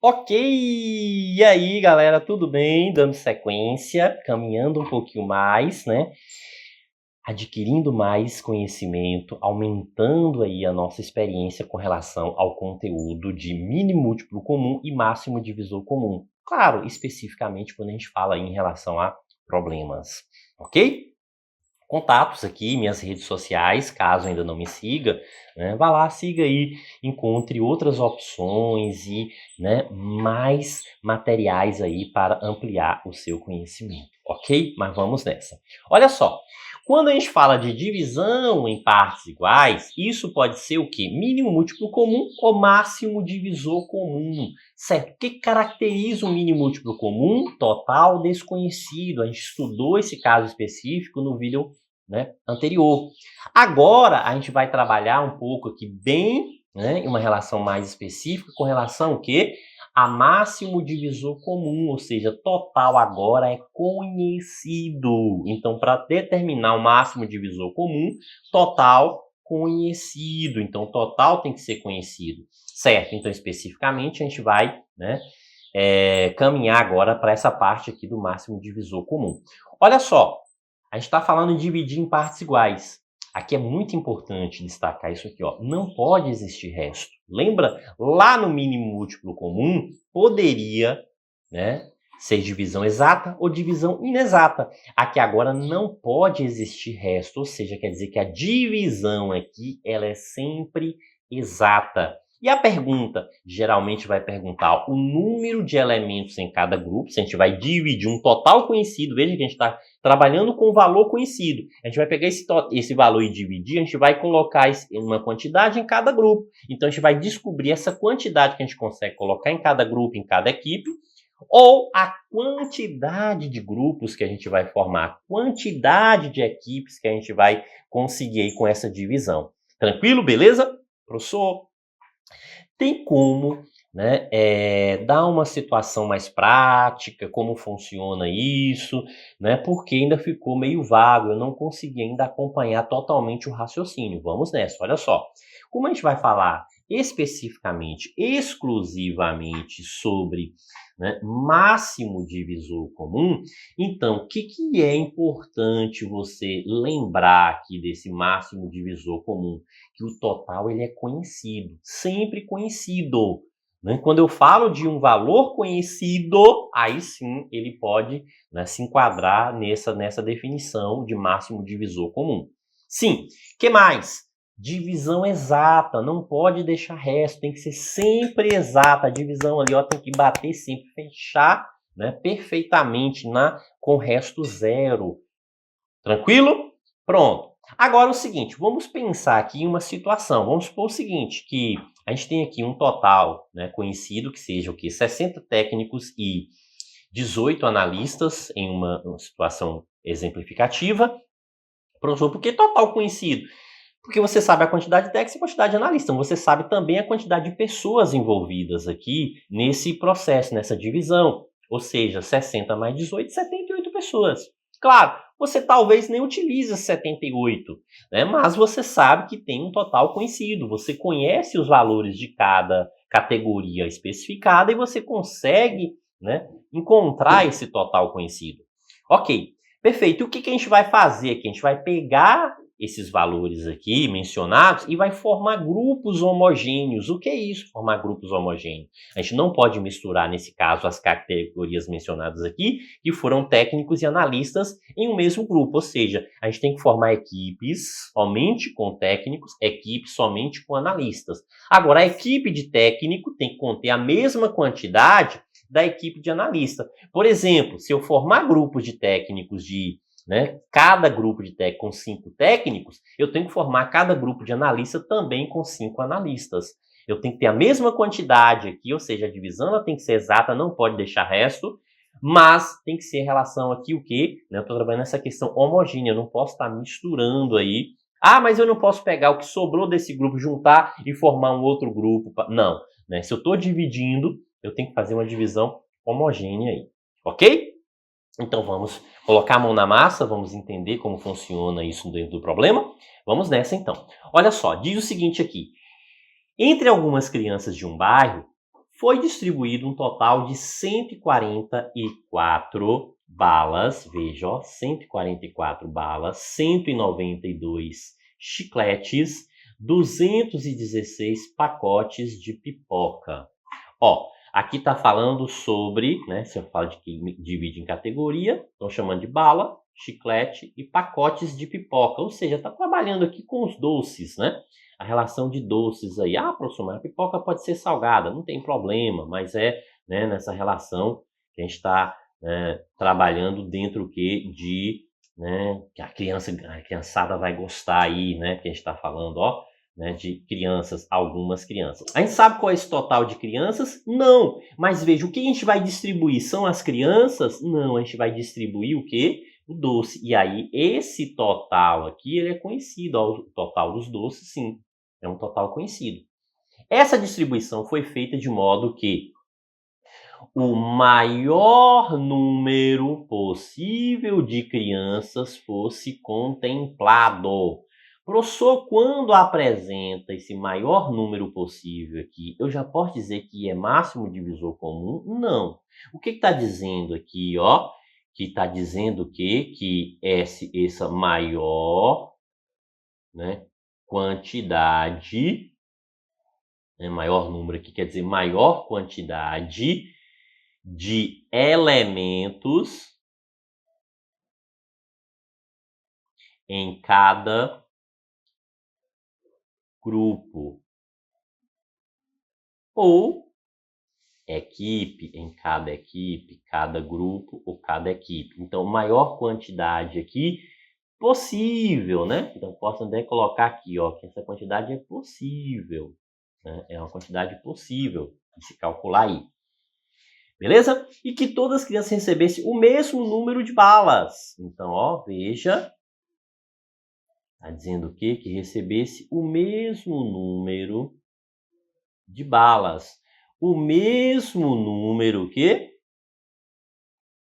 Ok, e aí galera, tudo bem? Dando sequência, caminhando um pouquinho mais, né? Adquirindo mais conhecimento, aumentando aí a nossa experiência com relação ao conteúdo de mínimo múltiplo comum e máximo divisor comum. Claro, especificamente quando a gente fala aí em relação a problemas, ok? Contatos aqui, minhas redes sociais, caso ainda não me siga, né, vá lá, siga aí, encontre outras opções e, né, mais materiais aí para ampliar o seu conhecimento, ok? Mas vamos nessa. Olha só, quando a gente fala de divisão em partes iguais, isso pode ser o quê? Mínimo múltiplo comum ou máximo divisor comum, certo? O que caracteriza o mínimo múltiplo comum? Total desconhecido. A gente estudou esse caso específico no vídeo, né, anterior. Agora a gente vai trabalhar um pouco aqui bem, né, em uma relação mais específica com relação ao quê? A máximo divisor comum, ou seja, total agora é conhecido. Então, para determinar o máximo divisor comum, total conhecido. Então, total tem que ser conhecido, certo? Então, especificamente, a gente vai, né, caminhar agora para essa parte aqui do máximo divisor comum. Olha só, a gente está falando de dividir em partes iguais. Aqui é muito importante destacar isso aqui, ó. Não pode existir resto. Lembra? Lá no mínimo múltiplo comum, poderia, né, ser divisão exata ou divisão inexata. Aqui agora não pode existir resto, ou seja, quer dizer que a divisão aqui ela é sempre exata. E a pergunta geralmente vai perguntar o número de elementos em cada grupo. Se a gente vai dividir um total conhecido, veja que a gente está trabalhando com o valor conhecido. A gente vai pegar esse valor e dividir, a gente vai colocar uma quantidade em cada grupo. Então, a gente vai descobrir essa quantidade que a gente consegue colocar em cada grupo, em cada equipe, ou a quantidade de grupos que a gente vai formar, a quantidade de equipes que a gente vai conseguir aí com essa divisão. Tranquilo? Beleza? Professor? Tem como, né, dar uma situação mais prática, como funciona isso, né, porque ainda ficou meio vago, eu não consegui ainda acompanhar totalmente o raciocínio. Vamos nessa, olha só. Como a gente vai falar especificamente, exclusivamente sobre, né, máximo divisor comum, então o que é importante você lembrar aqui desse máximo divisor comum? Que o total ele é conhecido, sempre conhecido, né? Quando eu falo de um valor conhecido, aí sim ele pode, né, se enquadrar nessa definição de máximo divisor comum. Sim, que mais? Divisão exata, não pode deixar resto, tem que ser sempre exata. A divisão ali, ó, tem que bater sempre, fechar, né, perfeitamente com resto zero. Tranquilo? Pronto. Agora o seguinte, vamos pensar aqui em uma situação. Vamos supor o seguinte, que a gente tem aqui um total, né, conhecido, que seja o quê? 60 técnicos e 18 analistas em uma situação exemplificativa. Professor, por que total conhecido? Porque você sabe a quantidade de técnicos e a quantidade de analistas. Então, você sabe também a quantidade de pessoas envolvidas aqui nesse processo, nessa divisão. Ou seja, 60 mais 18, 78 pessoas. Claro, você talvez nem utilize as 78, né? Mas você sabe que tem um total conhecido. Você conhece os valores de cada categoria especificada e você consegue, né, encontrar esse total conhecido. Ok, perfeito. E o que a gente vai fazer aqui? A gente vai pegar esses valores aqui mencionados e vai formar grupos homogêneos. O que é isso, formar grupos homogêneos? A gente não pode misturar, nesse caso, as categorias mencionadas aqui, que foram técnicos e analistas, em um mesmo grupo. Ou seja, a gente tem que formar equipes somente com técnicos, equipes somente com analistas. Agora, a equipe de técnico tem que conter a mesma quantidade da equipe de analista. Por exemplo, se eu formar grupos de técnicos né, cada grupo de técnico com 5 técnicos, eu tenho que formar cada grupo de analista também com 5 analistas. Eu tenho que ter a mesma quantidade aqui, ou seja, a divisão ela tem que ser exata, não pode deixar resto, mas tem que ser relação aqui o quê? Eu estou trabalhando nessa questão homogênea, eu não posso estar misturando aí. Ah, mas eu não posso pegar o que sobrou desse grupo, juntar e formar um outro grupo. Não, né? Se eu estou dividindo, eu tenho que fazer uma divisão homogênea aí, ok? Então vamos colocar a mão na massa, vamos entender como funciona isso dentro do problema. Vamos nessa então. Olha só, diz o seguinte aqui. Entre algumas crianças de um bairro, foi distribuído um total de 144 balas, veja, ó, 144 balas, 192 chicletes, 216 pacotes de pipoca. Ó, aqui está falando sobre, né, se eu falo de que divide em categoria, estão chamando de bala, chiclete e pacotes de pipoca, ou seja, está trabalhando aqui com os doces, né? A relação de doces aí. Ah, professor, mas a pipoca pode ser salgada, não tem problema, mas né, nessa relação que a gente está trabalhando dentro de, né, que a criançada vai gostar aí, né, que a gente está falando, ó, né, de crianças, algumas crianças. A gente sabe qual é esse total de crianças? Não, mas veja, o que a gente vai distribuir são as crianças? Não, a gente vai distribuir o quê? O doce. E aí, esse total aqui, ele é conhecido, ó, o total dos doces, sim, é um total conhecido. Essa distribuição foi feita de modo que o maior número possível de crianças fosse contemplado. Professor, quando apresenta esse maior número possível aqui, eu já posso dizer que é máximo divisor comum? Não. O que está dizendo aqui, ó? Que está dizendo que essa maior, né, quantidade, né, maior número aqui quer dizer maior quantidade de elementos em cada grupo ou equipe, em cada grupo ou cada equipe. Então, maior quantidade aqui possível, né? Então, posso até colocar aqui, ó, que essa quantidade é possível, né? É uma quantidade possível de se calcular aí. Beleza? E que todas as crianças recebessem o mesmo número de balas. Então, ó, veja. Está dizendo o quê? Que recebesse o mesmo número de balas. O mesmo número, o quê?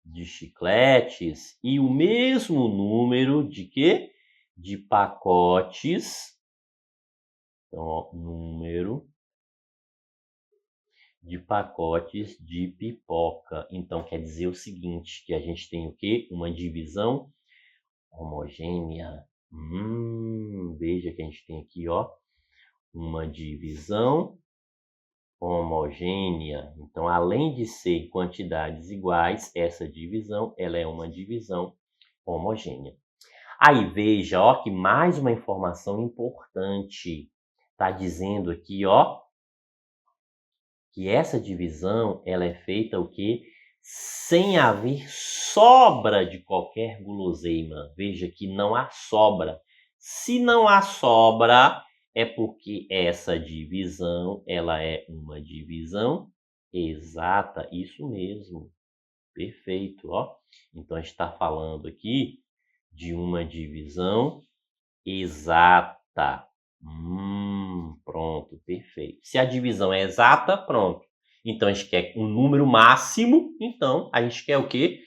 De chicletes. E o mesmo número de quê? De pacotes. Então, ó, número de pacotes de pipoca. Então, quer dizer o seguinte, que a gente tem o quê? Uma divisão homogênea. Veja que a gente tem aqui, ó, uma divisão homogênea. Então, além de ser quantidades iguais, essa divisão, ela é uma divisão homogênea. Aí, veja, ó, que mais uma informação importante. Está dizendo aqui, ó, que essa divisão, ela é feita o quê? Sem haver sobra de qualquer guloseima. Veja que não há sobra. Se não há sobra, é porque essa divisão, ela é uma divisão exata. Isso mesmo. Perfeito, ó. Então, a gente está falando aqui de uma divisão exata. Pronto, perfeito. Se a divisão é exata, pronto. Então, a gente quer um número máximo. Então, a gente quer o quê?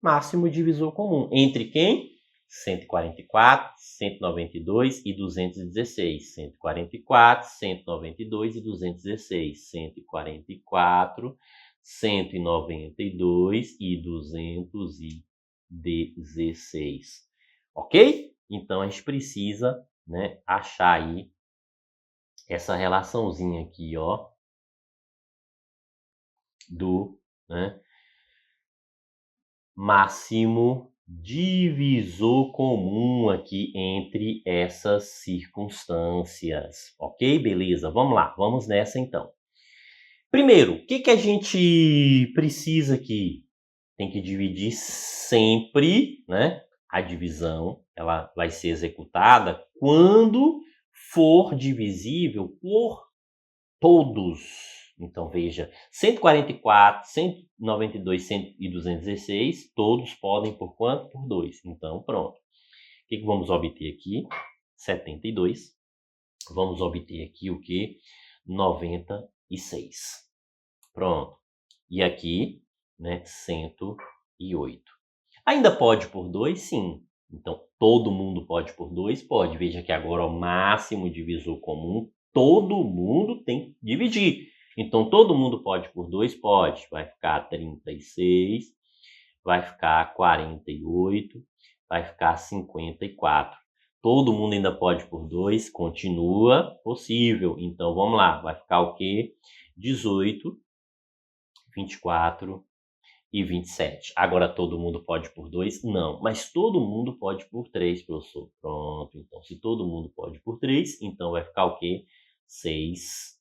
Máximo divisor comum. Entre quem? 144, 192 e 216. 144, 192 e 216. 144, 192 e 216. Ok? Então, a gente precisa, né, achar aí essa relaçãozinha aqui, ó, do, né, máximo divisor comum aqui entre essas circunstâncias. Ok? Beleza, vamos lá, vamos nessa então. Primeiro, o que a gente precisa aqui? Tem que dividir sempre, né? A divisão, ela vai ser executada quando for divisível por todos. Então, veja, 144, 192 e 216, todos podem por quanto? Por 2. Então, pronto. O que vamos obter aqui? 72. Vamos obter aqui o quê? 96. Pronto. E aqui, né, 108. Ainda pode por 2? Sim. Então, todo mundo pode por 2? Pode. Veja que agora o máximo divisor comum, todo mundo tem que dividir. Então, todo mundo pode por 2? Pode. Vai ficar 36, vai ficar 48, vai ficar 54. Todo mundo ainda pode por 2? Continua possível. Então, vamos lá. Vai ficar o quê? 18, 24 e 27. Agora, todo mundo pode por 2? Não. Mas todo mundo pode por 3, professor. Pronto. Então, se todo mundo pode por 3, então vai ficar o quê? 6,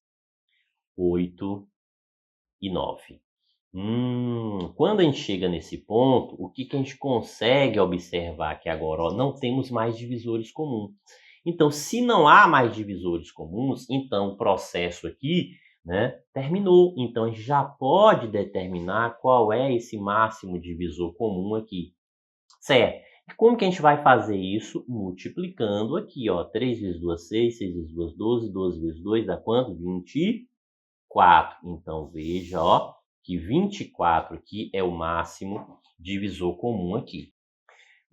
8 e 9. Quando a gente chega nesse ponto, o que a gente consegue observar aqui agora? Ó, não temos mais divisores comuns. Então, se não há mais divisores comuns, então o processo aqui, né, terminou. Então, a gente já pode determinar qual é esse máximo divisor comum aqui. Certo? E como que a gente vai fazer isso? Multiplicando aqui, ó. 3 vezes 2, 6, 6 vezes 2, 12, 12 vezes 2 dá quanto? 24. Então, veja, ó, que 24 aqui é o máximo divisor comum aqui.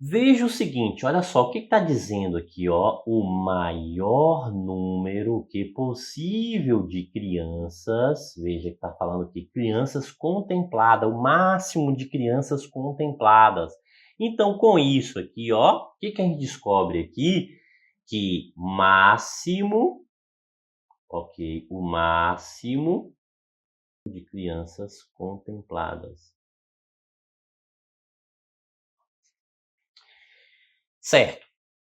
Veja o seguinte, olha só, o que está dizendo aqui, ó, o maior número que possível de crianças, veja que está falando aqui, crianças contempladas, o máximo de crianças contempladas. Então, com isso aqui, ó, o que a gente descobre aqui? Que máximo, ok, o máximo de crianças contempladas. Certo.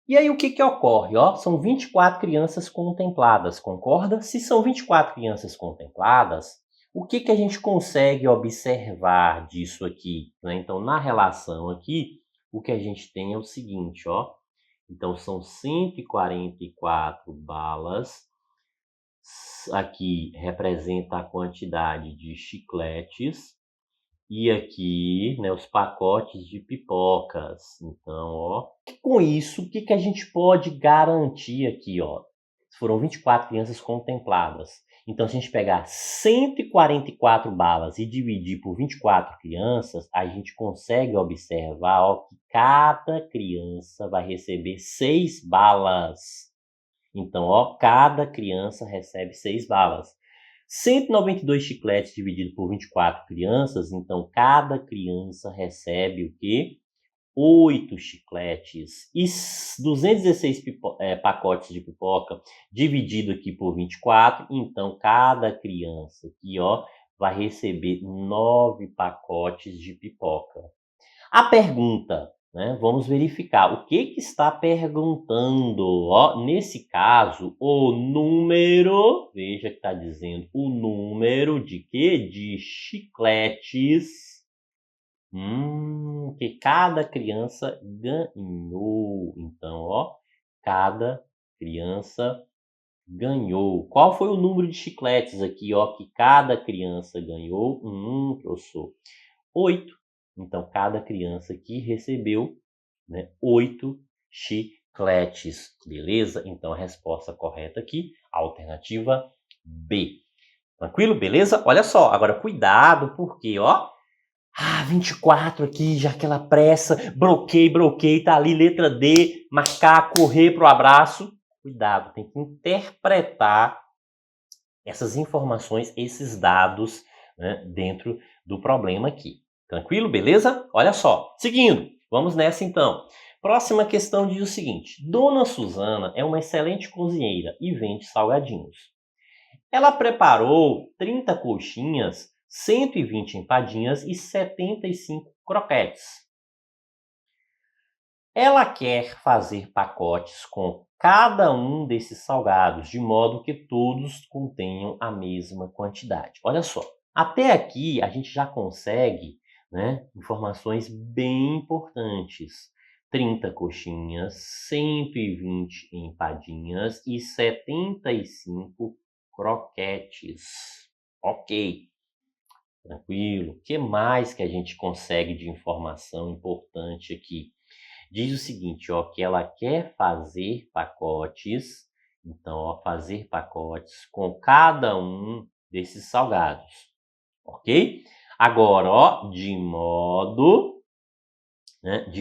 E aí o que ocorre? Ó, são 24 crianças contempladas, concorda? Se são 24 crianças contempladas, o que a gente consegue observar disso aqui, né? Então, na relação aqui, o que a gente tem é o seguinte, ó. Então, são 144 balas. Aqui representa a quantidade de chicletes. E aqui, né, os pacotes de pipocas. Então, ó, com isso, o que a gente pode garantir aqui, ó? Foram 24 crianças contempladas. Então, se a gente pegar 144 balas e dividir por 24 crianças, a gente consegue observar, ó, que cada criança vai receber 6 balas. Então, ó, cada criança recebe 6 balas. 192 chicletes dividido por 24 crianças, então cada criança recebe o quê? 8 chicletes. E 216 pacotes de pipoca dividido aqui por 24, então cada criança aqui, ó, vai receber 9 pacotes de pipoca. A pergunta, né? Vamos verificar o que está perguntando. Ó, nesse caso, o número, veja que está dizendo o número de quê? De chicletes que cada criança ganhou. Então, ó, cada criança ganhou. Qual foi o número de chicletes aqui, ó, que cada criança ganhou? Professor, 8. Então, cada criança aqui recebeu, né, 8 chicletes, beleza? Então, a resposta correta aqui, a alternativa B. Tranquilo? Beleza? Olha só, agora cuidado, porque, ó, 24 aqui, já aquela pressa, bloqueio, tá ali, letra D, marcar, correr pro abraço. Cuidado, tem que interpretar essas informações, esses dados, né, dentro do problema aqui. Tranquilo? Beleza? Olha só. Seguindo, vamos nessa então. Próxima questão diz o seguinte: Dona Suzana é uma excelente cozinheira e vende salgadinhos. Ela preparou 30 coxinhas, 120 empadinhas e 75 croquetes. Ela quer fazer pacotes com cada um desses salgados, de modo que todos contenham a mesma quantidade. Olha só, até aqui a gente já consegue, né, informações bem importantes. 30 coxinhas, 120 empadinhas e 75 croquetes. Ok, tranquilo. O que mais que a gente consegue de informação importante aqui? Diz o seguinte, ó, que ela quer fazer pacotes, então, ó, fazer pacotes com cada um desses salgados, ok? Agora, ó, de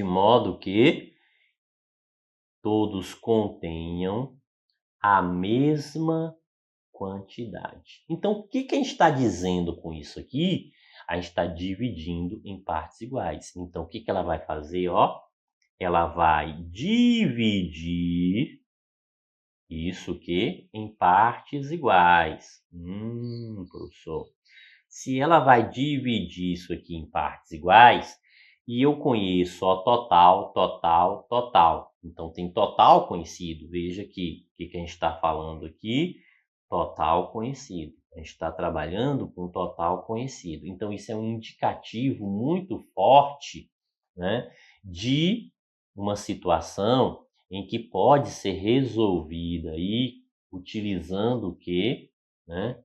modo que todos contenham a mesma quantidade. Então, o que a gente está dizendo com isso aqui? A gente está dividindo em partes iguais. Então, o que ela vai fazer? Ó, ela vai dividir isso aqui em partes iguais. Professor. Se ela vai dividir isso aqui em partes iguais, e eu conheço ó, total, total, total. Então, tem total conhecido. Veja aqui, o que a gente está falando aqui? Total conhecido. A gente está trabalhando com total conhecido. Então, isso é um indicativo muito forte, né, de uma situação em que pode ser resolvida aí utilizando o quê? Né?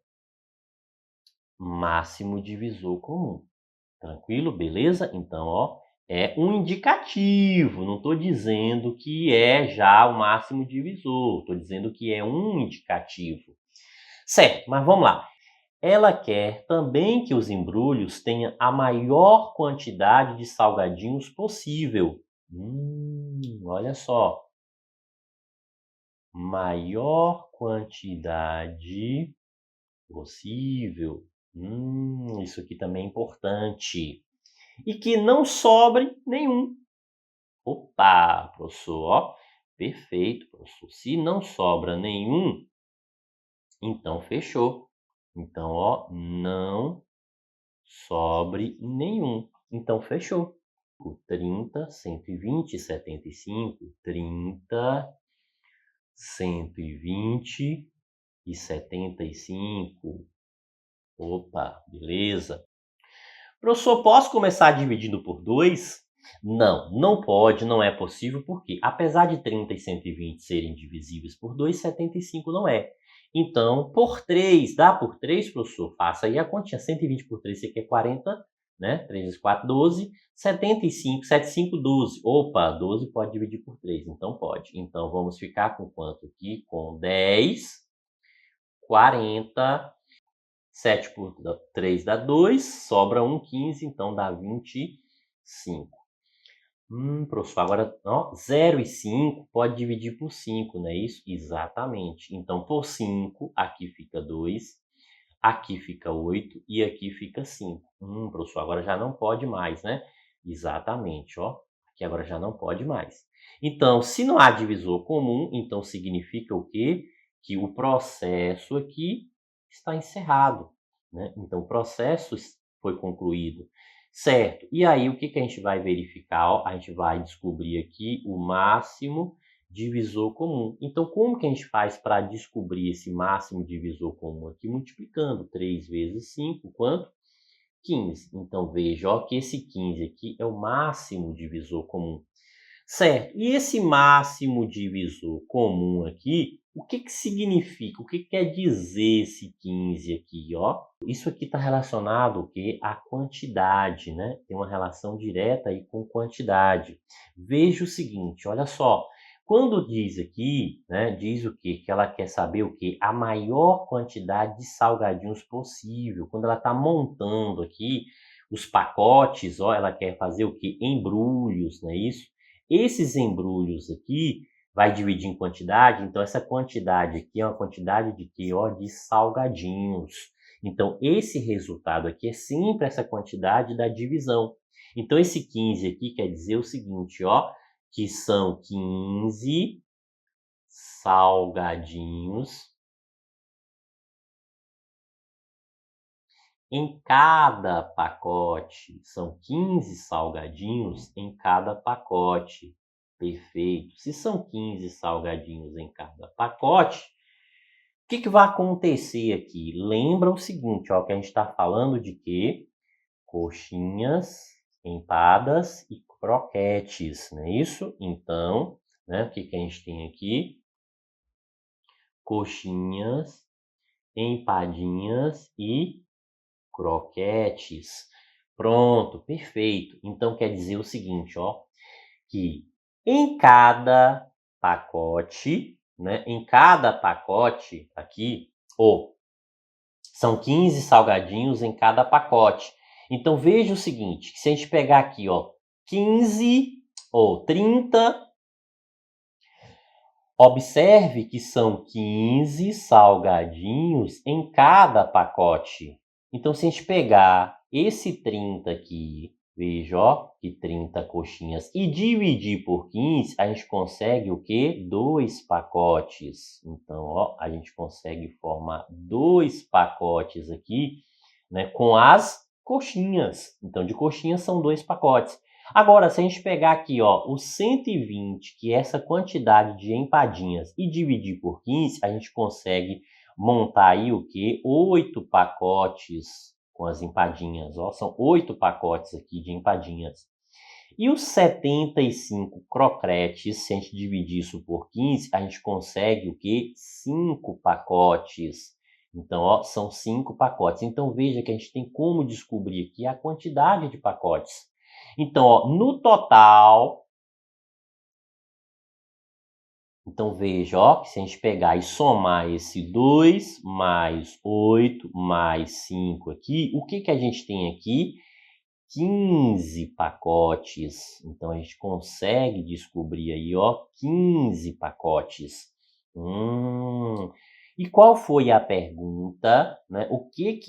Máximo divisor comum. Tranquilo? Beleza? Então, ó, é um indicativo. Não estou dizendo que é já o máximo divisor. Estou dizendo que é um indicativo. Certo, mas vamos lá. Ela quer também que os embrulhos tenham a maior quantidade de salgadinhos possível. Olha só. Maior quantidade possível. Isso aqui também é importante. E que não sobre nenhum. Opa, professor, ó. Perfeito, professor. Se não sobra nenhum, então fechou. Então, ó, não sobre nenhum. Então, fechou. 30, 120, 75, 30, 120 e 75. Opa, beleza. Professor, posso começar dividindo por 2? Não, não pode, não é possível, porque apesar de 30 e 120 serem divisíveis por 2, 75 não é. Então, por 3, dá por 3, professor? Faça aí a continha. 120 por 3, você quer 40, né? 3 vezes 4, 12. 75, 75, 12. Opa, 12 pode dividir por 3, então pode. Então, vamos ficar com quanto aqui? Com 10, 40, 7 por 3 dá 2, sobra 1, 15, então dá 25. Professor, agora ó, 0 e 5 pode dividir por 5, não é isso? Exatamente. Então, por 5, aqui fica 2, aqui fica 8 e aqui fica 5. Professor, agora já não pode mais, né? Exatamente, ó. Aqui agora já não pode mais. Então, se não há divisor comum, então significa o quê? Que o processo aqui está encerrado, né? Então, o processo foi concluído. Certo. E aí, o que a gente vai verificar? Ó, a gente vai descobrir aqui o máximo divisor comum. Então, como que a gente faz para descobrir esse máximo divisor comum aqui? Multiplicando 3 vezes 5, quanto? 15. Então, veja ó, que esse 15 aqui é o máximo divisor comum. Certo. E esse máximo divisor comum aqui, o que significa? O que quer dizer esse 15 aqui, ó? Isso aqui está relacionado o quê? À quantidade, né? Tem uma relação direta aí com quantidade. Veja o seguinte, olha só. Quando diz aqui, né, diz o quê? Que ela quer saber o quê? A maior quantidade de salgadinhos possível. Quando ela está montando aqui os pacotes, ó, ela quer fazer o quê? Embrulhos, não é isso? Esses embrulhos aqui vai dividir em quantidade, então essa quantidade aqui é uma quantidade de quê? Ó, de salgadinhos. Então, esse resultado aqui é sempre essa quantidade da divisão. Então, esse 15 aqui quer dizer o seguinte, ó, que são 15 salgadinhos em cada pacote. São 15 salgadinhos em cada pacote. Perfeito. Se são 15 salgadinhos em cada pacote, o que vai acontecer aqui? Lembra o seguinte, ó, que a gente está falando de quê? Coxinhas, empadas e croquetes, não é isso? Então, né, o que a gente tem aqui? Coxinhas, empadinhas e croquetes. Pronto, perfeito. Então quer dizer o seguinte, ó, que em cada pacote, né, em cada pacote aqui, são 15 salgadinhos em cada pacote. Então veja o seguinte, que se a gente pegar aqui, ó, 15 ou 30, Observe que são 15 salgadinhos em cada pacote. Então, se a gente pegar esse 30 aqui, veja, ó, que 30 coxinhas, e dividir por 15, a gente consegue o quê? 2 pacotes. Então, ó, a gente consegue formar 2 pacotes aqui, né, com as coxinhas. Então, de coxinhas são 2 pacotes. Agora, se a gente pegar aqui, ó, o 120, que é essa quantidade de empadinhas, e dividir por 15, a gente consegue montar aí o quê? 8 pacotes com as empadinhas, ó, são 8 pacotes aqui de empadinhas. E os 75 croquetes, se a gente dividir isso por 15, a gente consegue o quê? 5 pacotes. Então, ó, são 5 pacotes. Então, veja que a gente tem como descobrir aqui a quantidade de pacotes. Então, ó, no total, então veja, ó, que se a gente pegar e somar esse 2 mais 8 mais 5 aqui, o que a gente tem aqui? 15 pacotes. Então, a gente consegue descobrir aí, ó, 15 pacotes. E qual foi a pergunta, né? O que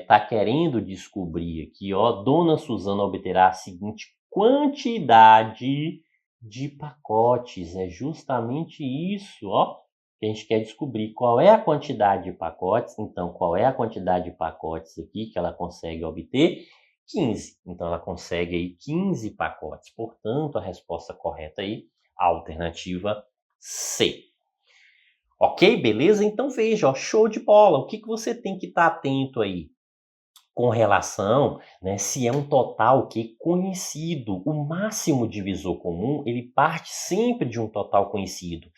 tá querendo descobrir aqui, ó? Dona Suzana obterá a seguinte quantidade de pacotes. É justamente isso, ó, que a gente quer descobrir. Qual é a quantidade de pacotes? Então, qual é a quantidade de pacotes aqui que ela consegue obter? 15. Então, ela consegue aí 15 pacotes. Portanto, a resposta correta aí, a alternativa C. Ok, beleza? Então veja, ó, show de bola. O que você tem que estar atento aí com relação, né, se é um total que conhecido. O máximo divisor comum, ele parte sempre de um total conhecido.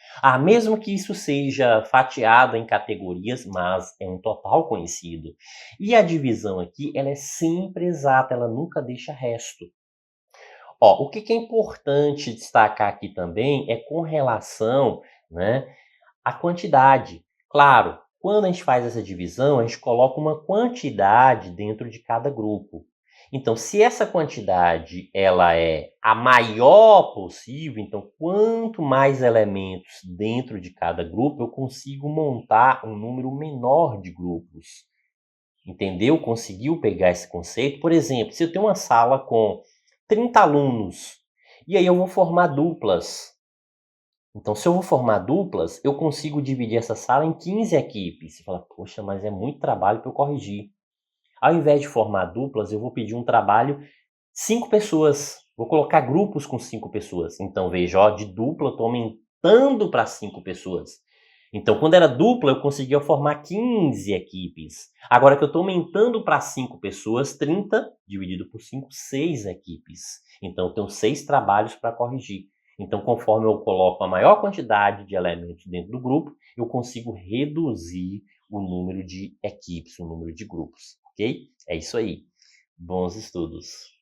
Mesmo que isso seja fatiado em categorias, mas é um total conhecido. E a divisão aqui, ela é sempre exata, ela nunca deixa resto. Ó, o que é importante destacar aqui também é com relação, né, à quantidade. Claro, quando a gente faz essa divisão, a gente coloca uma quantidade dentro de cada grupo. Então, se essa quantidade ela é a maior possível, então quanto mais elementos dentro de cada grupo, eu consigo montar um número menor de grupos. Entendeu? Conseguiu pegar esse conceito? Por exemplo, se eu tenho uma sala com 30 alunos, e aí eu vou formar duplas. Então, se eu vou formar duplas, eu consigo dividir essa sala em 15 equipes. Você fala, poxa, mas é muito trabalho para eu corrigir. Ao invés de formar duplas, eu vou pedir um trabalho 5 pessoas. Vou colocar grupos com 5 pessoas. Então, veja, ó, de dupla eu estou aumentando para 5 pessoas. Então, quando era dupla, eu conseguia formar 15 equipes. Agora que eu estou aumentando para 5 pessoas, 30 dividido por 5, 6 equipes. Então, eu tenho 6 trabalhos para corrigir. Então, conforme eu coloco a maior quantidade de elementos dentro do grupo, eu consigo reduzir o número de equipes, o número de grupos, ok? É isso aí. Bons estudos!